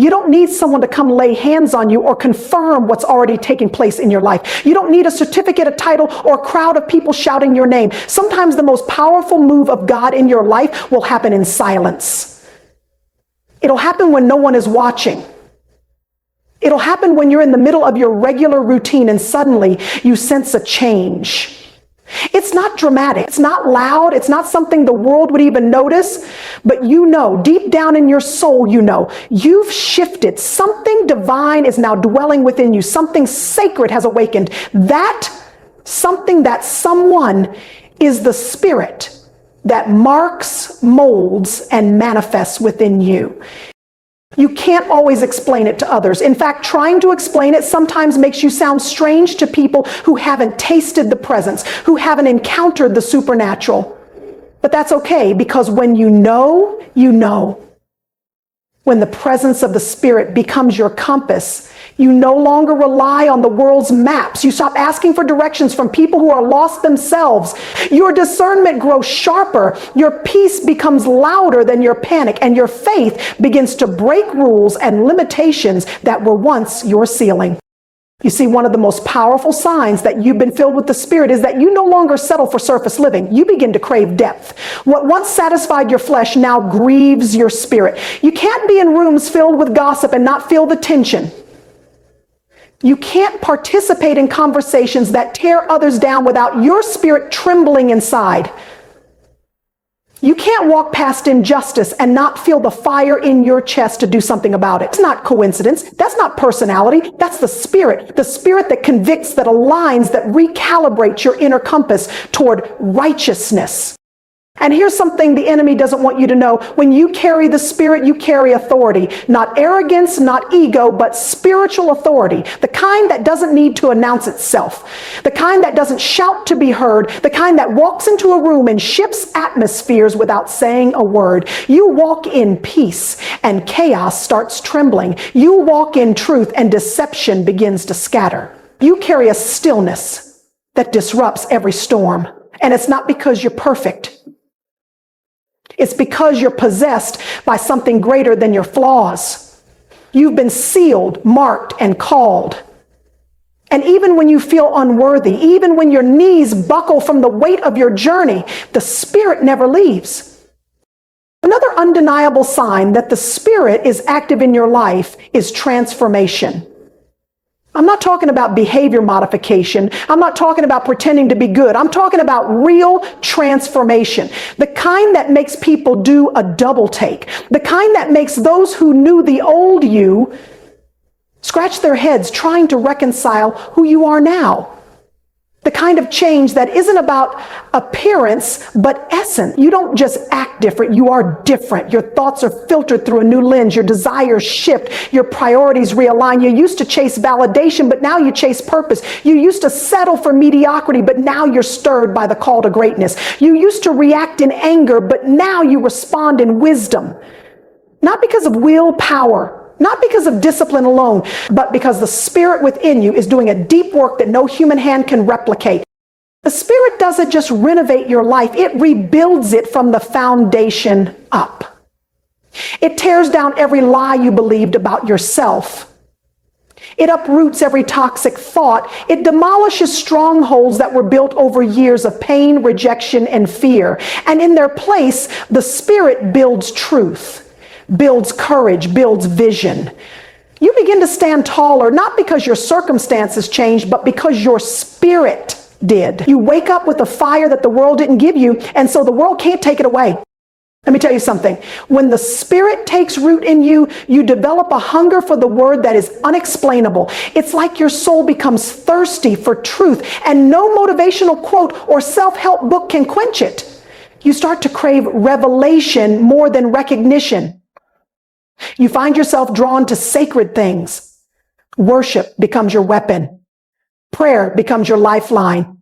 You don't need someone to come lay hands on you or confirm what's already taking place in your life. You don't need a certificate, a title, or a crowd of people shouting your name. Sometimes the most powerful move of God in your life will happen in silence. It'll happen when no one is watching. It'll happen when you're in the middle of your regular routine and suddenly you sense a change. It's not dramatic. It's not loud. It's not something the world would even notice. But you know, deep down in your soul, you know, you've shifted. Something divine is now dwelling within you. Something sacred has awakened. That something, that someone is the Spirit that marks, molds, and manifests within you. You can't always explain it to others. In fact, trying to explain it sometimes makes you sound strange to people who haven't tasted the presence, who haven't encountered the supernatural. But that's okay, because when you know, you know. When the presence of the Spirit becomes your compass, you no longer rely on the world's maps. You stop asking for directions from people who are lost themselves. Your discernment grows sharper. Your peace becomes louder than your panic, and your faith begins to break rules and limitations that were once your ceiling. You see, one of the most powerful signs that you've been filled with the Spirit is that you no longer settle for surface living. You begin to crave depth. What once satisfied your flesh now grieves your spirit. You can't be in rooms filled with gossip and not feel the tension. You can't participate in conversations that tear others down without your spirit trembling inside. You can't walk past injustice and not feel the fire in your chest to do something about it. It's not coincidence. That's not personality. That's the Spirit that convicts, that aligns, that recalibrates your inner compass toward righteousness. And here's something the enemy doesn't want you to know. When you carry the Spirit, you carry authority. Not arrogance, not ego, but spiritual authority. The kind that doesn't need to announce itself. The kind that doesn't shout to be heard. The kind that walks into a room and shifts atmospheres without saying a word. You walk in peace and chaos starts trembling. You walk in truth and deception begins to scatter. You carry a stillness that disrupts every storm. And it's not because you're perfect. It's because you're possessed by something greater than your flaws. You've been sealed, marked, and called. And even when you feel unworthy, even when your knees buckle from the weight of your journey, the Spirit never leaves. Another undeniable sign that the Spirit is active in your life is transformation. I'm not talking about behavior modification. I'm not talking about pretending to be good. I'm talking about real transformation. The kind that makes people do a double take. The kind that makes those who knew the old you scratch their heads trying to reconcile who you are now. The kind of change that isn't about appearance, but essence. You don't just act different, you are different. Your thoughts are filtered through a new lens. Your desires shift. Your priorities realign. You used to chase validation, but now you chase purpose. You used to settle for mediocrity, but now you're stirred by the call to greatness. You used to react in anger, but now you respond in wisdom. Not because of willpower, not because of discipline alone, but because the Spirit within you is doing a deep work that no human hand can replicate. The Spirit doesn't just renovate your life, it rebuilds it from the foundation up. It tears down every lie you believed about yourself. It uproots every toxic thought. It demolishes strongholds that were built over years of pain, rejection, and fear. And in their place, the Spirit builds truth. Builds courage, builds vision. You begin to stand taller, not because your circumstances changed, but because your spirit did. You wake up with a fire that the world didn't give you, and so the world can't take it away. Let me tell you something. When the Spirit takes root in you, you develop a hunger for the word that is unexplainable. It's like your soul becomes thirsty for truth, and no motivational quote or self-help book can quench it. You start to crave revelation more than recognition. You find yourself drawn to sacred things. Worship becomes your weapon. Prayer becomes your lifeline.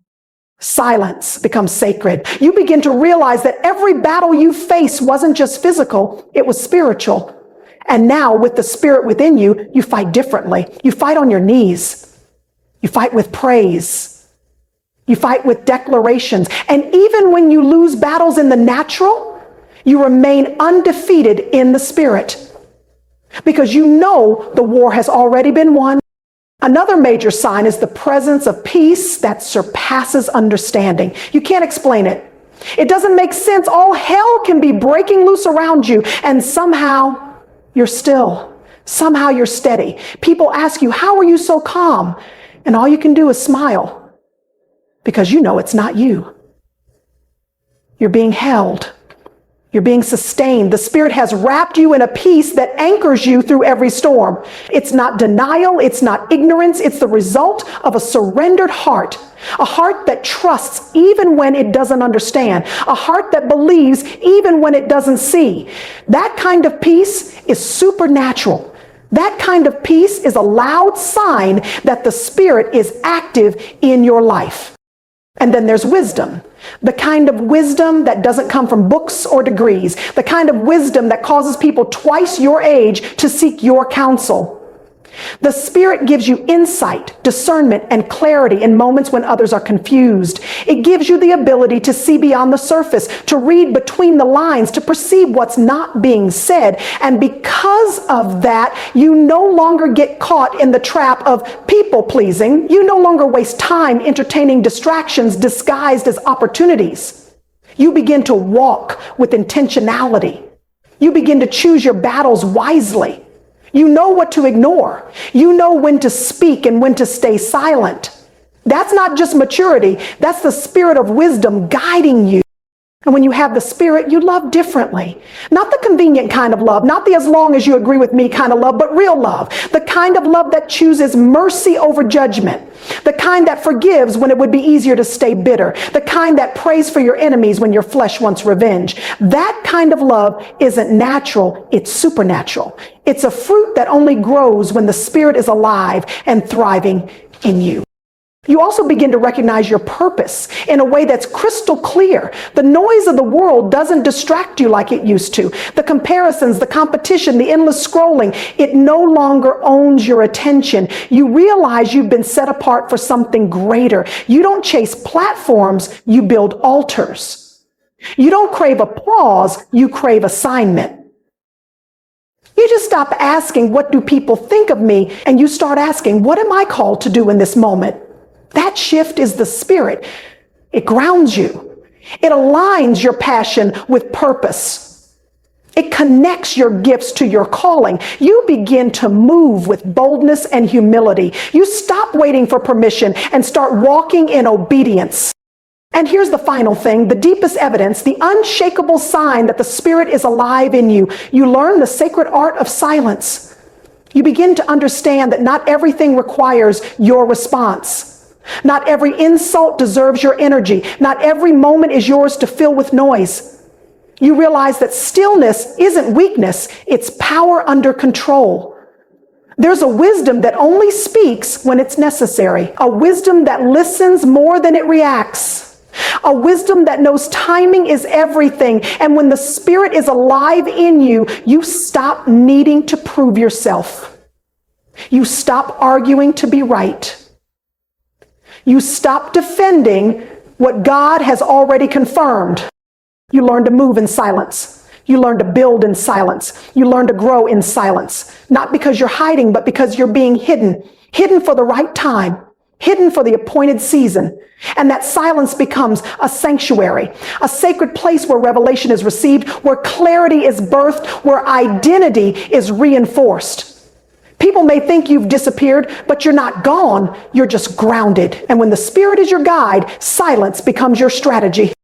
Silence becomes sacred. You begin to realize that every battle you face wasn't just physical, it was spiritual. And now with the Spirit within you, you fight differently. You fight on your knees. You fight with praise. You fight with declarations. And even when you lose battles in the natural, you remain undefeated in the Spirit. because you know the war has already been won. Another major sign is the presence of peace that surpasses understanding. You can't explain it. It doesn't make sense. All hell can be breaking loose around you, and somehow you're still. Somehow you're steady. People ask you, how are you so calm? And all you can do is smile, because you know it's not you. You're being held. You're being sustained. The Spirit has wrapped you in a peace that anchors you through every storm. It's not denial. It's not ignorance. It's the result of a surrendered heart, a heart that trusts even when it doesn't understand, a heart that believes even when it doesn't see. That kind of peace is supernatural. That kind of peace is a loud sign that the Spirit is active in your life. And then there's wisdom. The kind of wisdom that doesn't come from books or degrees. The kind of wisdom that causes people twice your age to seek your counsel. The Spirit gives you insight, discernment, and clarity in moments when others are confused. It gives you the ability to see beyond the surface, to read between the lines, to perceive what's not being said. And because of that, you no longer get caught in the trap of people pleasing. You no longer waste time entertaining distractions disguised as opportunities. You begin to walk with intentionality. You begin to choose your battles wisely. You know what to ignore. You know when to speak and when to stay silent. That's not just maturity. That's the Spirit of wisdom guiding you. And when you have the Spirit, you love differently. Not the convenient kind of love, not the as long as you agree with me kind of love, but real love. The kind of love that chooses mercy over judgment. The kind that forgives when it would be easier to stay bitter. The kind that prays for your enemies when your flesh wants revenge. That kind of love isn't natural, it's supernatural. It's a fruit that only grows when the Spirit is alive and thriving in you. You also begin to recognize your purpose in a way that's crystal clear. The noise of the world doesn't distract you like it used to. The comparisons, the competition, the endless scrolling, it no longer owns your attention. You realize you've been set apart for something greater. You don't chase platforms, you build altars. You don't crave applause, you crave assignment. You just stop asking, what do people think of me? And you start asking, what am I called to do in this moment? That shift is the Spirit. It grounds you. It aligns your passion with purpose. It connects your gifts to your calling. You begin to move with boldness and humility. You stop waiting for permission and start walking in obedience. And here's the final thing, the deepest evidence, the unshakable sign that the Spirit is alive in you. You learn the sacred art of silence. You begin to understand that not everything requires your response. Not every insult deserves your energy. Not every moment is yours to fill with noise. You realize that stillness isn't weakness, it's power under control. There's a wisdom that only speaks when it's necessary, a wisdom that listens more than it reacts, a wisdom that knows timing is everything. And when the Spirit is alive in you, you stop needing to prove yourself. You stop arguing to be right. You stop defending what God has already confirmed. You learn to move in silence. You learn to build in silence. You learn to grow in silence. Not because you're hiding, but because you're being hidden. Hidden for the right time. Hidden for the appointed season. And that silence becomes a sanctuary, a sacred place where revelation is received, where clarity is birthed, where identity is reinforced. People may think you've disappeared, but you're not gone. You're just grounded. And when the Spirit is your guide, silence becomes your strategy.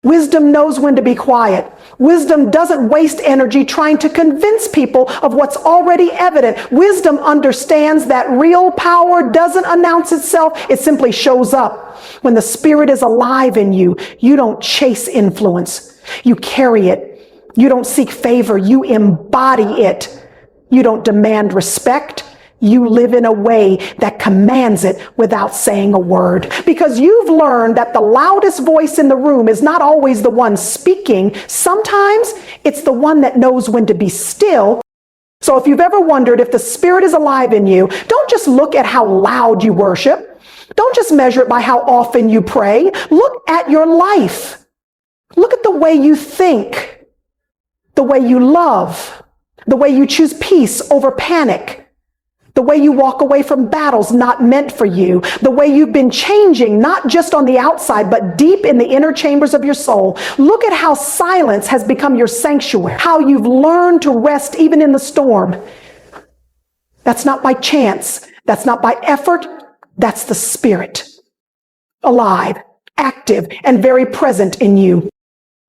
Wisdom knows when to be quiet. Wisdom doesn't waste energy trying to convince people of what's already evident. Wisdom understands that real power doesn't announce itself. It simply shows up. When the Spirit is alive in you, you don't chase influence. You carry it. You don't seek favor. You embody it. You don't demand respect. You live in a way that commands it without saying a word. Because you've learned that the loudest voice in the room is not always the one speaking. Sometimes it's the one that knows when to be still. So if you've ever wondered if the Spirit is alive in you, don't just look at how loud you worship. Don't just measure it by how often you pray. Look at your life. Look at the way you think, the way you love, the way you choose peace over panic, the way you walk away from battles not meant for you, the way you've been changing, not just on the outside, but deep in the inner chambers of your soul. Look at how silence has become your sanctuary, how you've learned to rest even in the storm. That's not by chance. That's not by effort. That's the Spirit, alive, active, and very present in you.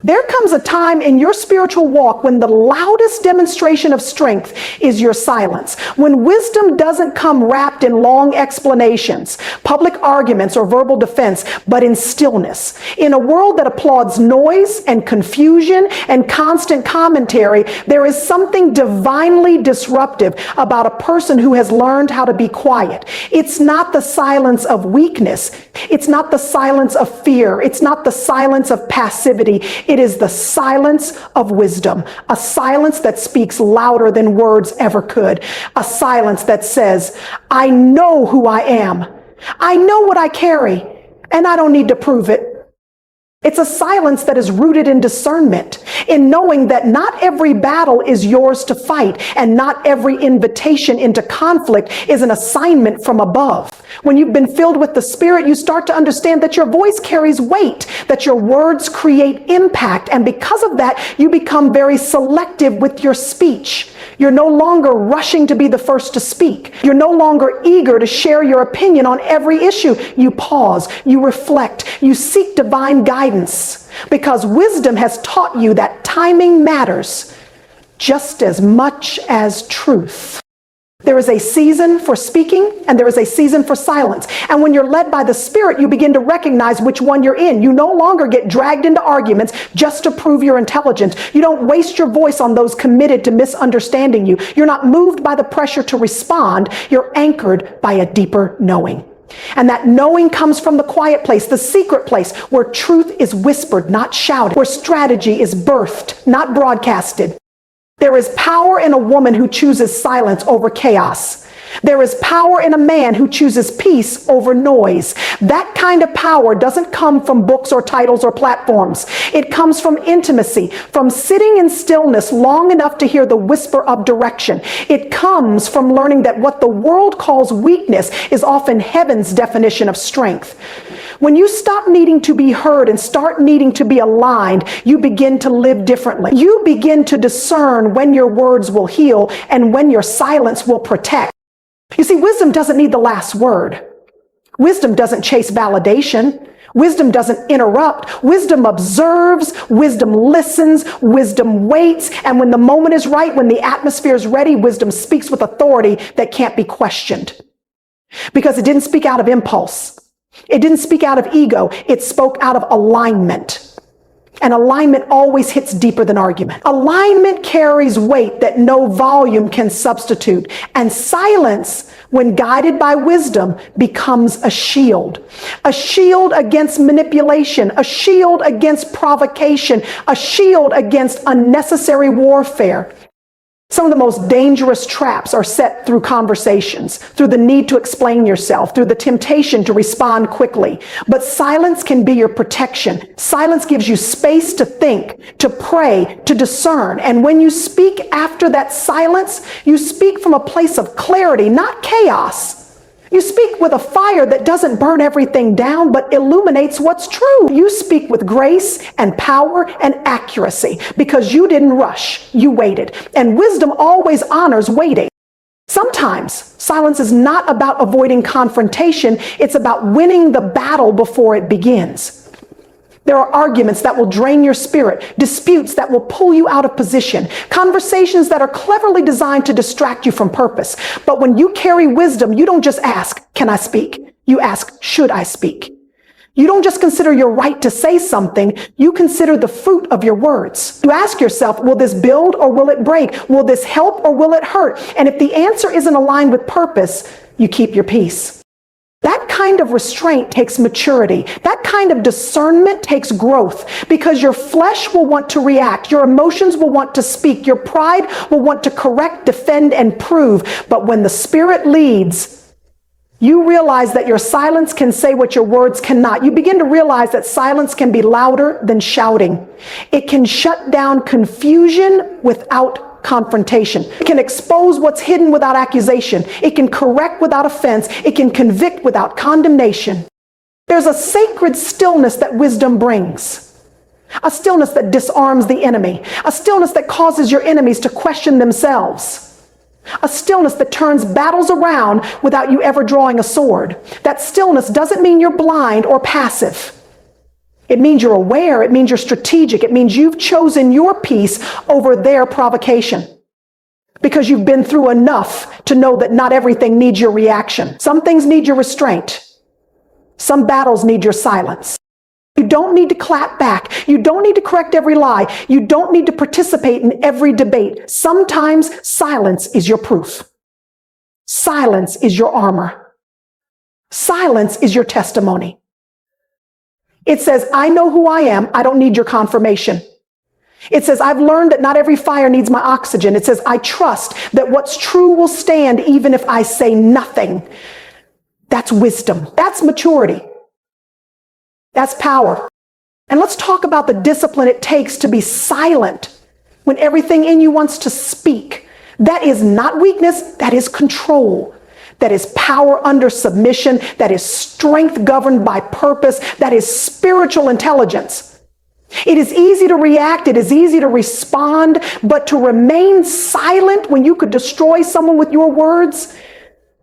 There comes a time in your spiritual walk when the loudest demonstration of strength is your silence, when wisdom doesn't come wrapped in long explanations, public arguments, or verbal defense, but in stillness. In a world that applauds noise and confusion and constant commentary, there is something divinely disruptive about a person who has learned how to be quiet. It's not the silence of weakness. It's not the silence of fear. It's not the silence of passivity. It is the silence of wisdom, a silence that speaks louder than words ever could, a silence that says, I know who I am. I know what I carry, and I don't need to prove it. It's a silence that is rooted in discernment, in knowing that not every battle is yours to fight, and not every invitation into conflict is an assignment from above. When you've been filled with the Spirit, you start to understand that your voice carries weight, that your words create impact, and because of that, you become very selective with your speech. You're no longer rushing to be the first to speak. You're no longer eager to share your opinion on every issue. You pause, you reflect, you seek divine guidance, because wisdom has taught you that timing matters just as much as truth. There is a season for speaking and there is a season for silence. And when you're led by the Spirit, you begin to recognize which one you're in. You no longer get dragged into arguments just to prove your intelligence. You don't waste your voice on those committed to misunderstanding you. You're not moved by the pressure to respond. You're anchored by a deeper knowing. And that knowing comes from the quiet place, the secret place, where truth is whispered, not shouted, where strategy is birthed, not broadcasted. There is power in a woman who chooses silence over chaos. There is power in a man who chooses peace over noise. That kind of power doesn't come from books or titles or platforms. It comes from intimacy, from sitting in stillness long enough to hear the whisper of direction. It comes from learning that what the world calls weakness is often heaven's definition of strength. When you stop needing to be heard and start needing to be aligned, you begin to live differently. You begin to discern when your words will heal and when your silence will protect. You see, wisdom doesn't need the last word. Wisdom doesn't chase validation. Wisdom doesn't interrupt. Wisdom observes. Wisdom listens. Wisdom waits. And when the moment is right, when the atmosphere is ready, wisdom speaks with authority that can't be questioned. Because it didn't speak out of impulse. It didn't speak out of ego. It spoke out of alignment. And alignment always hits deeper than argument. Alignment carries weight that no volume can substitute. And silence, when guided by wisdom, becomes a shield. A shield against manipulation, a shield against provocation, a shield against unnecessary warfare. Some of the most dangerous traps are set through conversations, through the need to explain yourself, through the temptation to respond quickly. But silence can be your protection. Silence gives you space to think, to pray, to discern. And when you speak after that silence, you speak from a place of clarity, not chaos. You speak with a fire that doesn't burn everything down, but illuminates what's true. You speak with grace and power and accuracy because you didn't rush, you waited. And wisdom always honors waiting. Sometimes silence is not about avoiding confrontation, it's about winning the battle before it begins. There are arguments that will drain your spirit, disputes that will pull you out of position, conversations that are cleverly designed to distract you from purpose. But when you carry wisdom, you don't just ask, can I speak? You ask, should I speak? You don't just consider your right to say something, you consider the fruit of your words. You ask yourself, will this build or will it break? Will this help or will it hurt? And if the answer isn't aligned with purpose, you keep your peace. That kind of restraint takes maturity. That kind of discernment takes growth because your flesh will want to react. Your emotions will want to speak. Your pride will want to correct, defend, and prove. But when the Spirit leads, you realize that your silence can say what your words cannot. You begin to realize that silence can be louder than shouting. It can shut down confusion without confrontation. It can expose what's hidden without accusation. It can correct without offense. It can convict without condemnation. There's a sacred stillness that wisdom brings. A stillness that disarms the enemy. A stillness that causes your enemies to question themselves. A stillness that turns battles around without you ever drawing a sword. That stillness doesn't mean you're blind or passive. It means you're aware. It means you're strategic. It means you've chosen your peace over their provocation. Because you've been through enough to know that not everything needs your reaction. Some things need your restraint. Some battles need your silence. You don't need to clap back. You don't need to correct every lie. You don't need to participate in every debate. Sometimes silence is your proof. Silence is your armor. Silence is your testimony. It says, I know who I am. I don't need your confirmation. It says, I've learned that not every fire needs my oxygen. It says, I trust that what's true will stand even if I say nothing. That's wisdom. That's maturity. That's power. And let's talk about the discipline it takes to be silent when everything in you wants to speak. That is not weakness. That is control. That is power under submission. That is strength governed by purpose. That is spiritual intelligence. It is easy to react. It is easy to respond, but to remain silent when you could destroy someone with your words,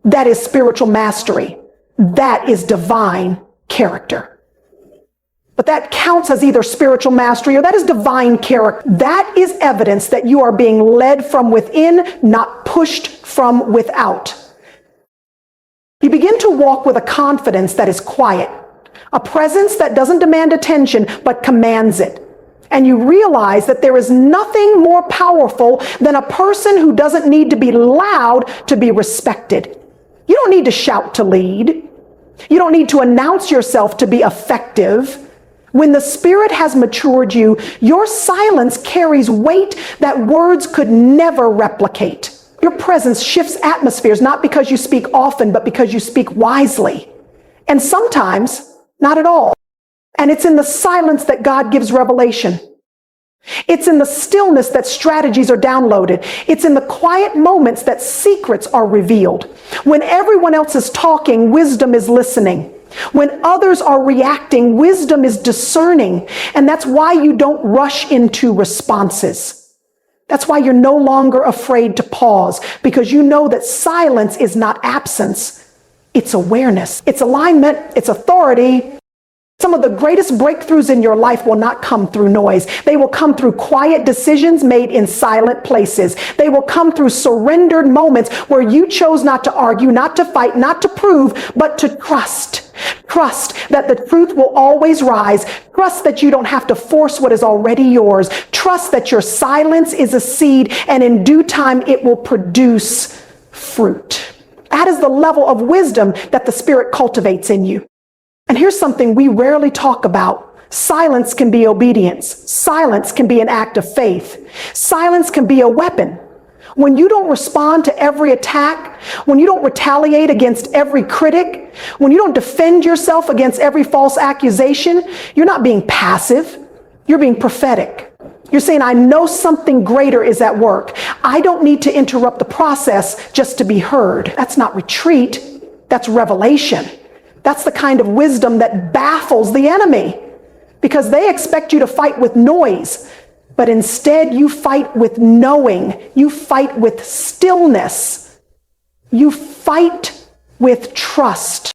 that is spiritual mastery. That is divine character. But that counts as either spiritual mastery or that is divine character. That is evidence that you are being led from within, not pushed from without. You begin to walk with a confidence that is quiet, a presence that doesn't demand attention but commands it. And you realize that there is nothing more powerful than a person who doesn't need to be loud to be respected. You don't need to shout to lead. You don't need to announce yourself to be effective. When the Spirit has matured you, your silence carries weight that words could never replicate. Your presence shifts atmospheres, not because you speak often, but because you speak wisely. And sometimes, not at all. And it's in the silence that God gives revelation. It's in the stillness that strategies are downloaded. It's in the quiet moments that secrets are revealed. When everyone else is talking, wisdom is listening. When others are reacting, wisdom is discerning. And that's why you don't rush into responses. That's why you're no longer afraid to pause, because you know that silence is not absence. It's awareness. It's alignment. It's authority. Some of the greatest breakthroughs in your life will not come through noise. They will come through quiet decisions made in silent places. They will come through surrendered moments where you chose not to argue, not to fight, not to prove, but to trust. Trust that the truth will always rise. Trust that you don't have to force what is already yours. Trust that your silence is a seed, and in due time it will produce fruit. That is the level of wisdom that the Spirit cultivates in you. And here's something we rarely talk about. Silence can be obedience. Silence can be an act of faith. Silence can be a weapon. When you don't respond to every attack, when you don't retaliate against every critic, when you don't defend yourself against every false accusation, you're not being passive. You're being prophetic. You're saying, I know something greater is at work. I don't need to interrupt the process just to be heard. That's not retreat. That's revelation. That's the kind of wisdom that baffles the enemy, because they expect you to fight with noise, but instead you fight with knowing. You fight with stillness. You fight with trust.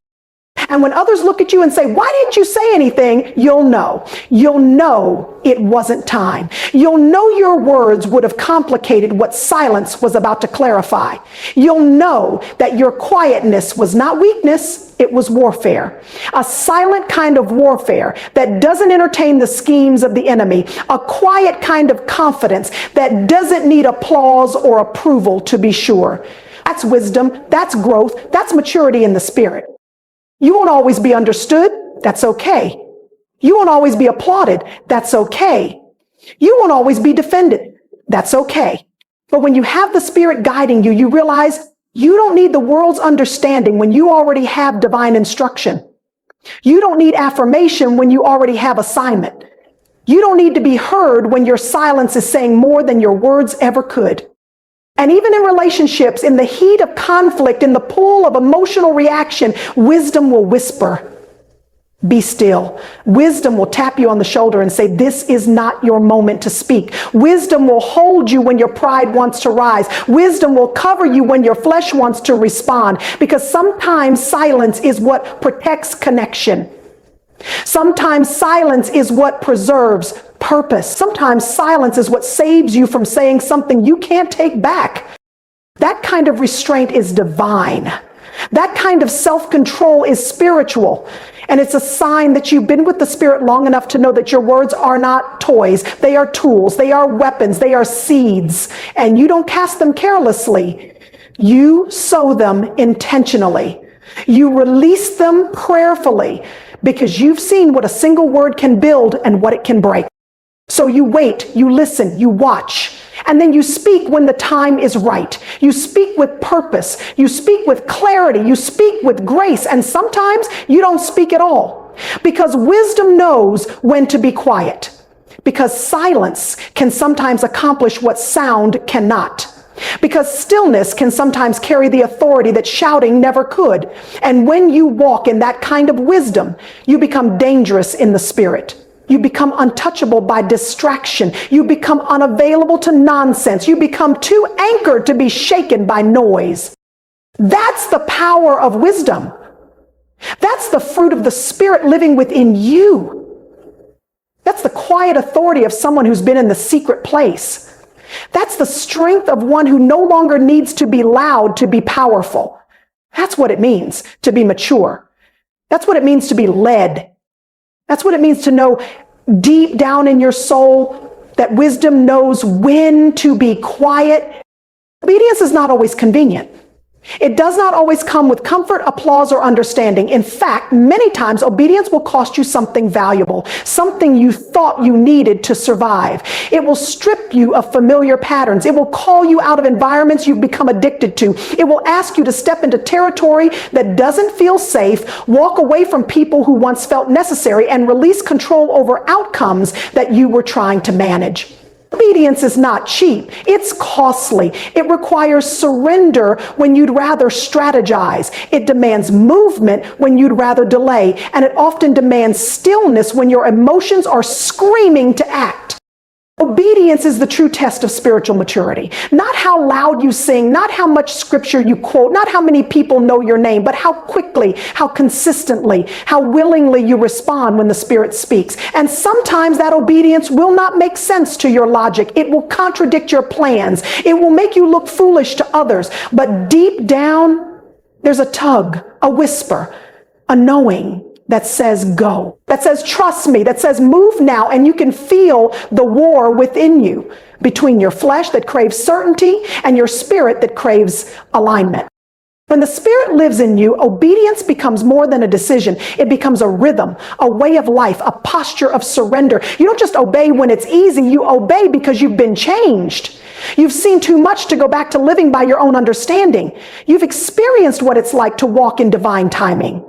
And when others look at you and say, why didn't you say anything? You'll know. You'll know it wasn't time. You'll know your words would have complicated what silence was about to clarify. You'll know that your quietness was not weakness, it was warfare. A silent kind of warfare that doesn't entertain the schemes of the enemy. A quiet kind of confidence that doesn't need applause or approval to be sure. That's wisdom, that's growth, that's maturity in the Spirit. You won't always be understood. That's okay. You won't always be applauded. That's okay. You won't always be defended. That's okay. But when you have the Spirit guiding you, you realize you don't need the world's understanding when you already have divine instruction. You don't need affirmation when you already have assignment. You don't need to be heard when your silence is saying more than your words ever could. And even in relationships, in the heat of conflict, in the pull of emotional reaction, wisdom will whisper, be still. Wisdom will tap you on the shoulder and say, this is not your moment to speak. Wisdom will hold you when your pride wants to rise. Wisdom will cover you when your flesh wants to respond, because sometimes silence is what protects connection. Sometimes silence is what preserves purpose. Sometimes silence is what saves you from saying something you can't take back. That kind of restraint is divine. That kind of self-control is spiritual. And it's a sign that you've been with the Spirit long enough to know that your words are not toys. They are tools. They are weapons. They are seeds. And you don't cast them carelessly. You sow them intentionally. You release them prayerfully, because you've seen what a single word can build and what it can break. So you wait, you listen, you watch, and then you speak when the time is right. You speak with purpose. You speak with clarity. You speak with grace. And sometimes you don't speak at all, because wisdom knows when to be quiet, because silence can sometimes accomplish what sound cannot. Because stillness can sometimes carry the authority that shouting never could. And when you walk in that kind of wisdom, you become dangerous in the spirit. You become untouchable by distraction. You become unavailable to nonsense. You become too anchored to be shaken by noise. That's the power of wisdom. That's the fruit of the Spirit living within you. That's the quiet authority of someone who's been in the secret place. That's the strength of one who no longer needs to be loud to be powerful. That's what it means to be mature. That's what it means to be led. That's what it means to know deep down in your soul that wisdom knows when to be quiet. Obedience is not always convenient. It does not always come with comfort, applause, or understanding. In fact, many times obedience will cost you something valuable, something you thought you needed to survive. It will strip you of familiar patterns. It will call you out of environments you've become addicted to. It will ask you to step into territory that doesn't feel safe, walk away from people who once felt necessary, and release control over outcomes that you were trying to manage. Obedience is not cheap. It's costly. It requires surrender when you'd rather strategize. It demands movement when you'd rather delay. And it often demands stillness when your emotions are screaming to act. Obedience is the true test of spiritual maturity. Not how loud you sing, not how much scripture you quote, not how many people know your name, but how quickly, how consistently, how willingly you respond when the Spirit speaks. And sometimes that obedience will not make sense to your logic. It will contradict your plans. It will make you look foolish to others. But deep down, there's a tug, a whisper, a knowing that says go, that says trust me, that says move now. And you can feel the war within you between your flesh that craves certainty and your spirit that craves alignment. When the Spirit lives in you, obedience becomes more than a decision. It becomes a rhythm, a way of life, a posture of surrender. You don't just obey when it's easy. You obey because you've been changed. You've seen too much to go back to living by your own understanding. You've experienced what it's like to walk in divine timing.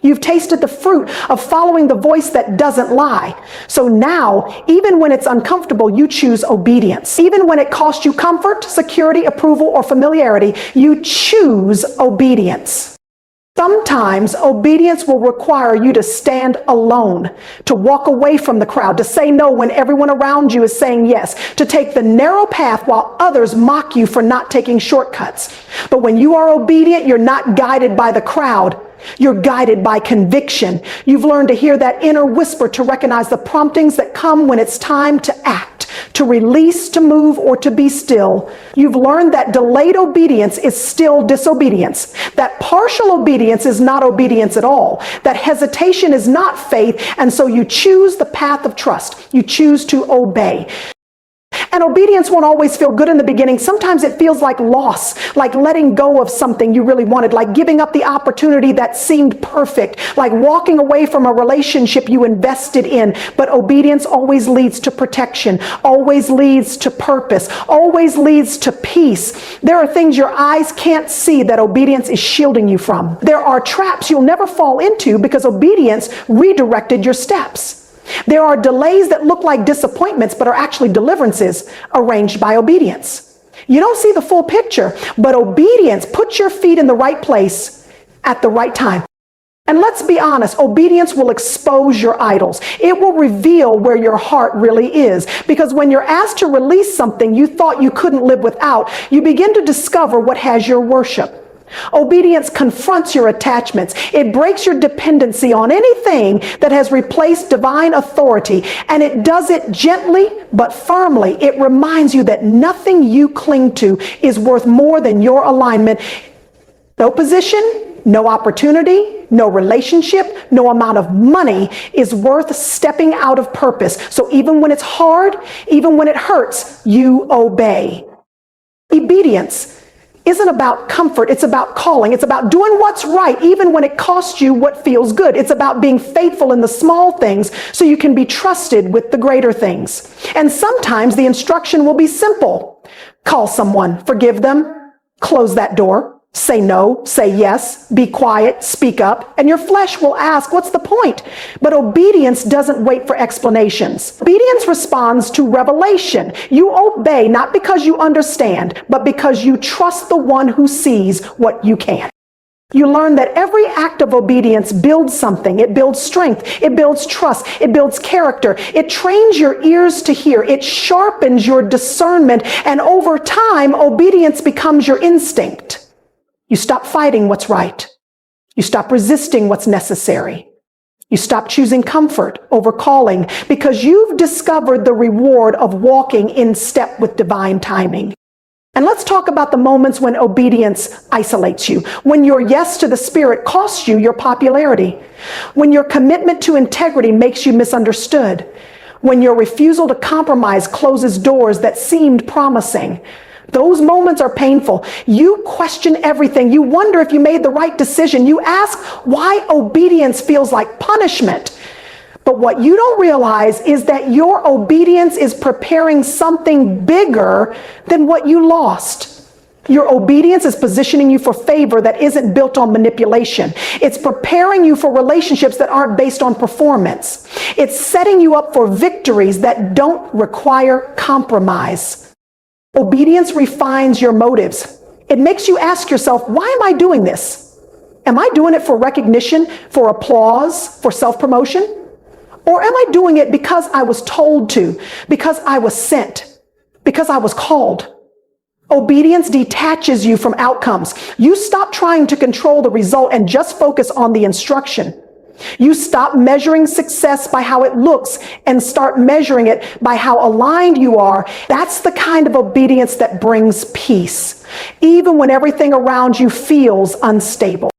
You've tasted the fruit of following the voice that doesn't lie. So now, even when it's uncomfortable, you choose obedience. Even when it costs you comfort, security, approval, or familiarity, you choose obedience. Sometimes obedience will require you to stand alone, to walk away from the crowd, to say no when everyone around you is saying yes, to take the narrow path while others mock you for not taking shortcuts. But when you are obedient, you're not guided by the crowd. You're guided by conviction. You've learned to hear that inner whisper, to recognize the promptings that come when it's time to act, to release, to move, or to be still. You've learned that delayed obedience is still disobedience, that partial obedience is not obedience at all, that hesitation is not faith, and so you choose the path of trust. You choose to obey. And obedience won't always feel good in the beginning. Sometimes it feels like loss, like letting go of something you really wanted, like giving up the opportunity that seemed perfect, like walking away from a relationship you invested in. But obedience always leads to protection, always leads to purpose, always leads to peace. There are things your eyes can't see that obedience is shielding you from. There are traps you'll never fall into because obedience redirected your steps. There are delays that look like disappointments but are actually deliverances arranged by obedience. You don't see the full picture, but obedience puts your feet in the right place at the right time. And let's be honest, obedience will expose your idols. It will reveal where your heart really is. Because when you're asked to release something you thought you couldn't live without, you begin to discover what has your worship. Obedience confronts your attachments. It breaks your dependency on anything that has replaced divine authority, and it does it gently but firmly. It reminds you that nothing you cling to is worth more than your alignment. No position, no opportunity, no relationship, no amount of money is worth stepping out of purpose. So even when it's hard, even when it hurts, you obey. Obedience isn't about comfort. It's about calling. It's about doing what's right, even when it costs you what feels good. It's about being faithful in the small things so you can be trusted with the greater things. And sometimes the instruction will be simple. Call someone, forgive them, close that door. Say no, say yes, be quiet, speak up, and your flesh will ask, what's the point? But obedience doesn't wait for explanations. Obedience responds to revelation. You obey not because you understand, but because you trust the one who sees what you can't. You learn that every act of obedience builds something. It builds strength. It builds trust. It builds character. It trains your ears to hear. It sharpens your discernment. And over time, obedience becomes your instinct. You stop fighting what's right. You stop resisting what's necessary. You stop choosing comfort over calling because you've discovered the reward of walking in step with divine timing. And let's talk about the moments when obedience isolates you, when your yes to the Spirit costs you your popularity, when your commitment to integrity makes you misunderstood, when your refusal to compromise closes doors that seemed promising. Those moments are painful. You question everything. You wonder if you made the right decision. You ask why obedience feels like punishment. But what you don't realize is that your obedience is preparing something bigger than what you lost. Your obedience is positioning you for favor that isn't built on manipulation. It's preparing you for relationships that aren't based on performance. It's setting you up for victories that don't require compromise. Obedience refines your motives. It makes you ask yourself, why am I doing this? Am I doing it for recognition, for applause, for self-promotion? Or am I doing it because I was told to, because I was sent, because I was called? Obedience detaches you from outcomes. You stop trying to control the result and just focus on the instruction. You stop measuring success by how it looks and start measuring it by how aligned you are. That's the kind of obedience that brings peace, even when everything around you feels unstable.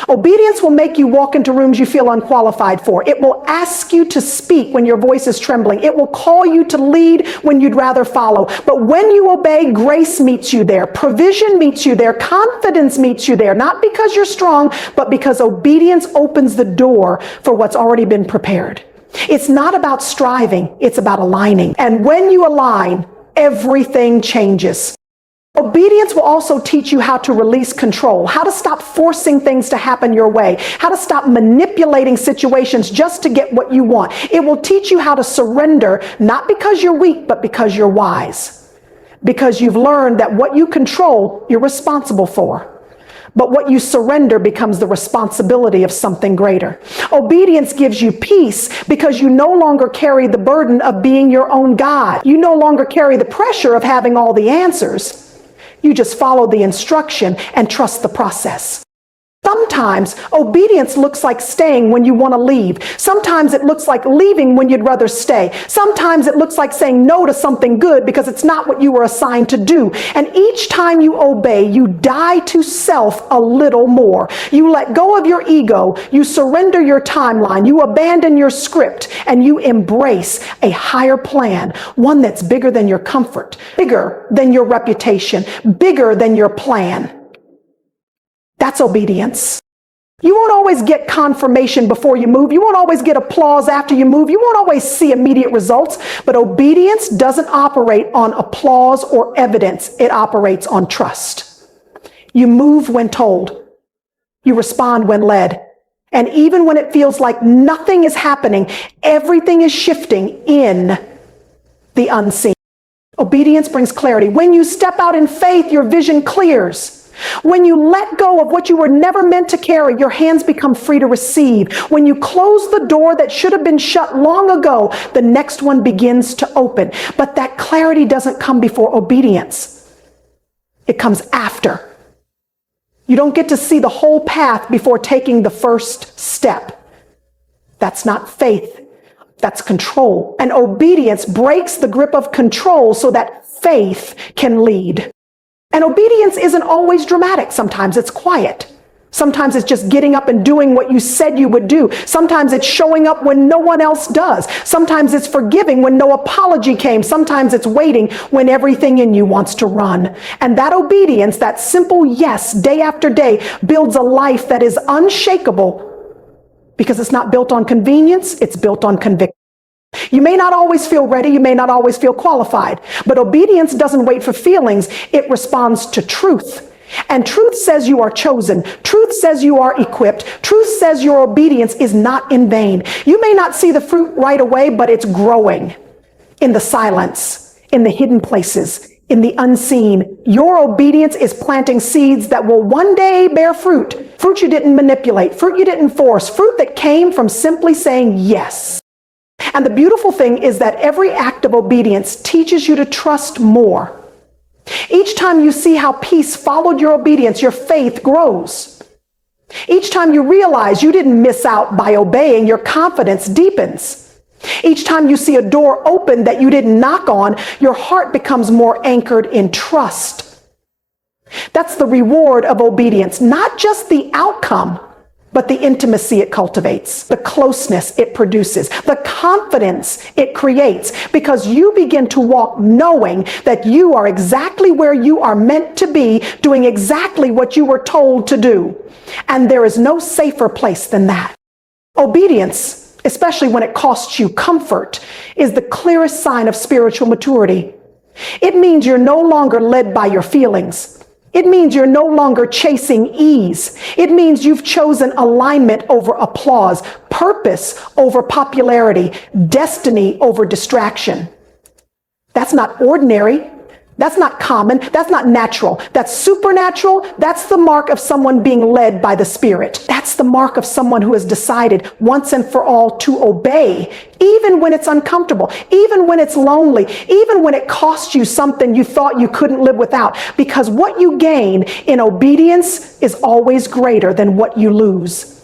Obedience will make you walk into rooms you feel unqualified for. It will ask you to speak when your voice is trembling. It will call you to lead when you'd rather follow. But when you obey, grace meets you there. Provision meets you there. Confidence meets you there. Not because you're strong, but because obedience opens the door for what's already been prepared. It's not about striving. It's about aligning. And when you align, everything changes. Obedience will also teach you how to release control, how to stop forcing things to happen your way, how to stop manipulating situations just to get what you want. It will teach you how to surrender, not because you're weak, but because you're wise. Because you've learned that what you control, you're responsible for. But what you surrender becomes the responsibility of something greater. Obedience gives you peace because you no longer carry the burden of being your own God. You no longer carry the pressure of having all the answers. You just follow the instruction and trust the process. Sometimes obedience looks like staying when you want to leave. Sometimes it looks like leaving when you'd rather stay. Sometimes it looks like saying no to something good because it's not what you were assigned to do. And each time you obey, you die to self a little more. You let go of your ego. You surrender your timeline. You abandon your script and you embrace a higher plan, one that's bigger than your comfort, bigger than your reputation, bigger than your plan. That's obedience. You won't always get confirmation before you move. You won't always get applause after you move. You won't always see immediate results. But obedience doesn't operate on applause or evidence. It operates on trust. You move when told. You respond when led. And even when it feels like nothing is happening, everything is shifting in the unseen. Obedience brings clarity. When you step out in faith, your vision clears. When you let go of what you were never meant to carry, your hands become free to receive. When you close the door that should have been shut long ago, the next one begins to open. But that clarity doesn't come before obedience. It comes after. You don't get to see the whole path before taking the first step. That's not faith. That's control. And obedience breaks the grip of control so that faith can lead. And obedience isn't always dramatic. Sometimes it's quiet. Sometimes it's just getting up and doing what you said you would do. Sometimes it's showing up when no one else does. Sometimes it's forgiving when no apology came. Sometimes it's waiting when everything in you wants to run. And that obedience, that simple yes, day after day, builds a life that is unshakable because it's not built on convenience, it's built on conviction. You may not always feel ready, you may not always feel qualified, but obedience doesn't wait for feelings, it responds to truth. And truth says you are chosen. Truth says you are equipped. Truth says your obedience is not in vain. You may not see the fruit right away, but it's growing in the silence, in the hidden places, in the unseen. Your obedience is planting seeds that will one day bear fruit. Fruit you didn't manipulate, fruit you didn't force, fruit that came from simply saying yes. And the beautiful thing is that every act of obedience teaches you to trust more. Each time you see how peace followed your obedience, your faith grows. Each time you realize you didn't miss out by obeying, your confidence deepens. Each time you see a door open that you didn't knock on, your heart becomes more anchored in trust. That's the reward of obedience, not just the outcome, but the intimacy it cultivates, the closeness it produces, the confidence it creates, because you begin to walk knowing that you are exactly where you are meant to be, doing exactly what you were told to do. And there is no safer place than that. Obedience, especially when it costs you comfort, is the clearest sign of spiritual maturity. It means you're no longer led by your feelings. It means you're no longer chasing ease. It means you've chosen alignment over applause, purpose over popularity, destiny over distraction. That's not ordinary. That's not common. That's not natural. That's supernatural. That's the mark of someone being led by the Spirit. That's the mark of someone who has decided once and for all to obey, even when it's uncomfortable, even when it's lonely, even when it costs you something you thought you couldn't live without, because what you gain in obedience is always greater than what you lose.